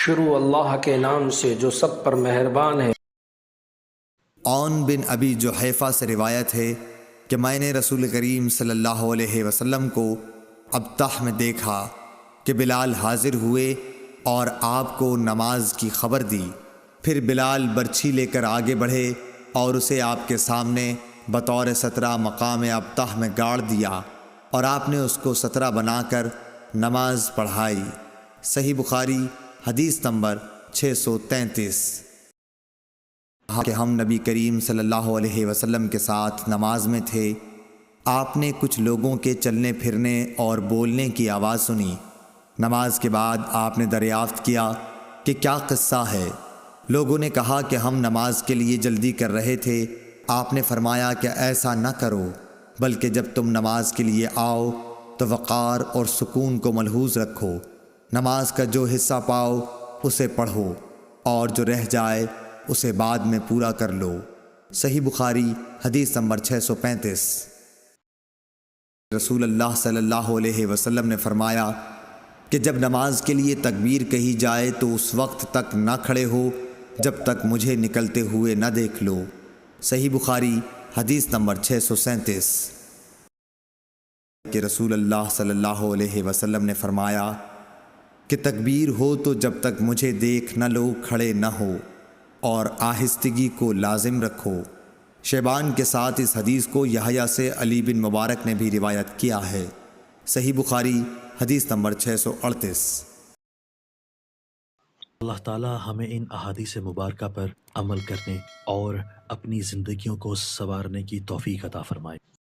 شروع اللہ کے نام سے جو سب پر مہربان ہے۔ عون بن ابی جحیفہ سے روایت ہے کہ میں نے رسول کریم صلی اللہ علیہ وسلم کو ابطح میں دیکھا کہ بلال حاضر ہوئے اور آپ کو نماز کی خبر دی۔ پھر بلال برچھی لے کر آگے بڑھے اور اسے آپ کے سامنے بطور سترہ مقام ابطح میں گاڑ دیا اور آپ نے اس کو سترہ بنا کر نماز پڑھائی۔ صحیح بخاری حدیث نمبر 633۔ کہ ہم نبی کریم صلی اللہ علیہ وسلم کے ساتھ نماز میں تھے، آپ نے کچھ لوگوں کے چلنے پھرنے اور بولنے کی آواز سنی۔ نماز کے بعد آپ نے دریافت کیا کہ کیا قصہ ہے؟ لوگوں نے کہا کہ ہم نماز کے لیے جلدی کر رہے تھے۔ آپ نے فرمایا کہ ایسا نہ کرو، بلکہ جب تم نماز کے لیے آؤ تو وقار اور سکون کو ملحوظ رکھو۔ نماز کا جو حصہ پاؤ اسے پڑھو اور جو رہ جائے اسے بعد میں پورا کر لو۔ صحیح بخاری حدیث نمبر 635۔ رسول اللہ صلی اللہ علیہ وسلم نے فرمایا کہ جب نماز کے لیے تکبیر کہی جائے تو اس وقت تک نہ کھڑے ہو جب تک مجھے نکلتے ہوئے نہ دیکھ لو۔ صحیح بخاری حدیث نمبر 637۔ کہ رسول اللہ صلی اللہ علیہ وسلم نے فرمایا کہ تکبیر ہو تو جب تک مجھے دیکھ نہ لو کھڑے نہ ہو اور آہستگی کو لازم رکھو۔ شیبان کے ساتھ اس حدیث کو یحییٰ سے علی بن مبارک نے بھی روایت کیا ہے۔ صحیح بخاری حدیث نمبر 638۔ اللہ تعالی ہمیں ان احادیث مبارکہ پر عمل کرنے اور اپنی زندگیوں کو سنوارنے کی توفیق عطا فرمائے۔